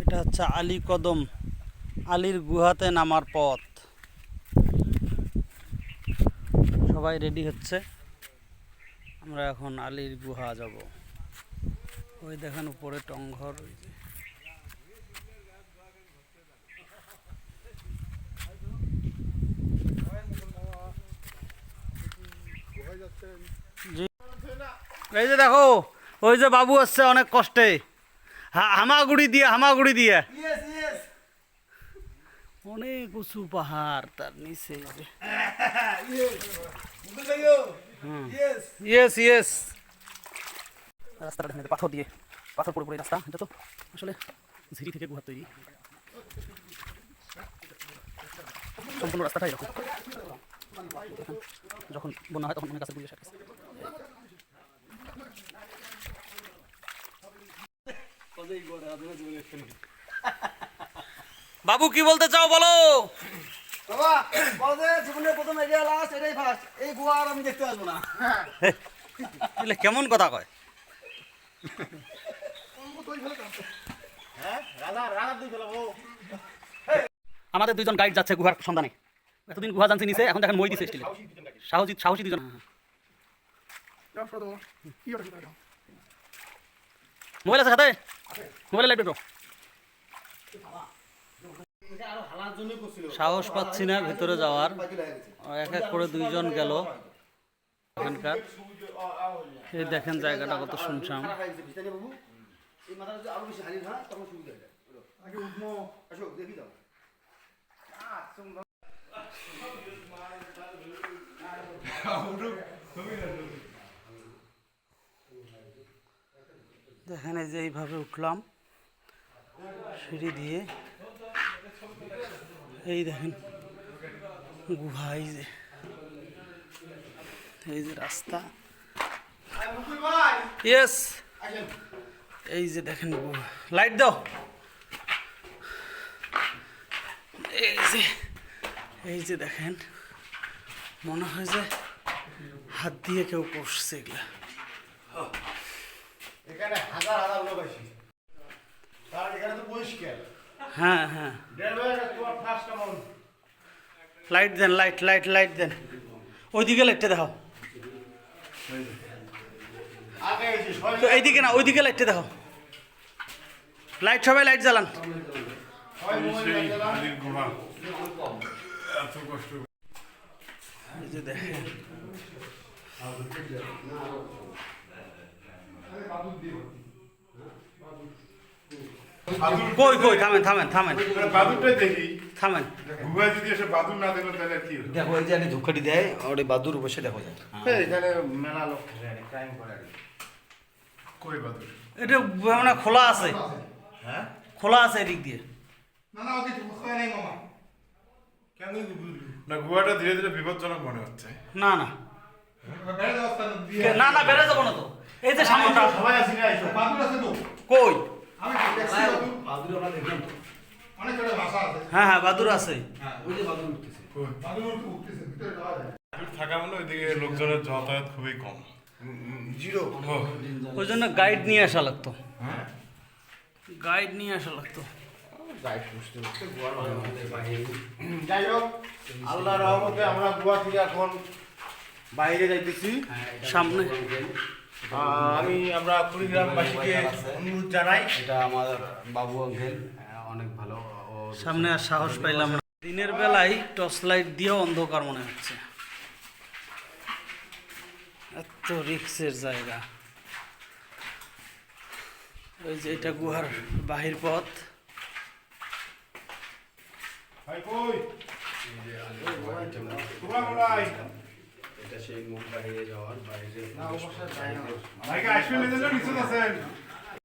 এটা হচ্ছে আলী কদম, আলীর গুহাতে নামার পথ। সবাই রেডি হচ্ছে, আমরা এখন আলীর গুহা যাব। ওই দেখেন উপরে টংঘর। এই যে দেখো, ওই যে বাবু আসছে অনেক কষ্টে, হামাগুড়ি দিয়ে অনেক উঁচু পাহাড়, তার নিচে রাস্তাটা দেখেন, পাথর পড়ে রাস্তা। এটা তো আসলে ঝিরি থেকে গুহা তৈরি, সম্পূর্ণ রাস্তাটা এরকম। যখন বন্যা হয় তখন অনেক গাছের গুড়ি এসে গেছে। বাবু কি বলতে চাও বলো? বাবা বলে জীবনের প্রথম এরিয়া লাস্ট, এটাই ফার্স্ট, এই গোয়া আর আমি দেখতে আসবো না। এলে কেমন কথা কয়? আমাদের দুইজন গাইড যাচ্ছে গুহার সন্ধানে। এতদিন গুহা জানছি নিচে, এখন দেখেন মই দিছে স্টিলে। সাহসী দুজন। মোবাইল আছে সাথে? মোবাইলে লাইট বেরো। সাহস পাচ্ছি না ভেতরে যাওয়ার, এক এক করে দুইজন গেল এখানকার। এই দেখেন জায়গাটা কত শুনশান। দেখেন এই যে এইভাবে উঠলাম সিঁড়ি দিয়ে, এই দেখেন গুহা, এই যে রাস্তা, ইয়েস, এই যে দেখেন গুহা। লাইট দাও। এই যে দেখেন, মনে হয় যে হাত দিয়ে কেউ করছে এগুলা। এখানে হাজার হাজার লোক আসে, তার এখানে তো পরিষ্কার। হ্যাঁ, লাইট দেন, লাইট দেন। ওইদিকে লাইটটা দেখাও, এইদিকে না, ওইদিকে লাইটটা দেখাও। লাইট, সবাই লাইট জ্বালান। এই যে দেখেন, কই থামেন। বাদুরটা দেখি, থামেন। গুহায় যদি এসে বাদুর না দেখলো তাহলে কি হবে? দেখো এই যে আমি ধূপকাঠি দেয় আর এই বাদুর বসে দেখো যায়। এখানে মেলা লোক ক্রাইম করে। কই বাদুর? এটা মানে খোলা আছে, হ্যাঁ খোলা আছে এদিক দিয়ে। না ওকে ঢুকায় নাই মামা। কেন না গুহাটা ধীরে ধীরে বিপজ্জনক মনে হচ্ছে। না বেড়ে যাবো না তো। এই যে সামনটা সবাই আসি না, বাদুর আছে তো। কই? আমি দেখছি বাদুর আমরা দেখলাম তো। অনেক বড় ভাষা আছে। হ্যাঁ, বাদুর আছে। হ্যাঁ ওই যে বাদুর উঠতেছে। বাদুর উঠতেছে, ভিতরে যাওয়া যায়। বাদুর থাকা মানে ওইদিকে লোকজনের যাতায়াত খুবই কম, জিরো। ওই জন্য গাইড নিয়ে আসা লাগতো। গাইড পুষতে গোয়ার বাইরে। যাই হোক, আল্লাহর রহমতে আমরা গোয়া থেকে এখন বাইরে যাইতেছি। সামনে আমরা কুড়িগ্রামবাসীকে অনুরোধ জানাই। এটা আমার বাবু আঙ্কেল, অনেক ভালো। সামনে আর সাহস পাইলাম না। দিনের বেলায় টর্চ লাইট দিয়েও অন্ধকার মনে হচ্ছে, এত রিক্সের জায়গা। ওই যে এটা গুহার বাহির পথ। এটা সেই মুখ বাহিরে যাওয়ার বাইরে। ভাইকে আসলে নিচে আছেন।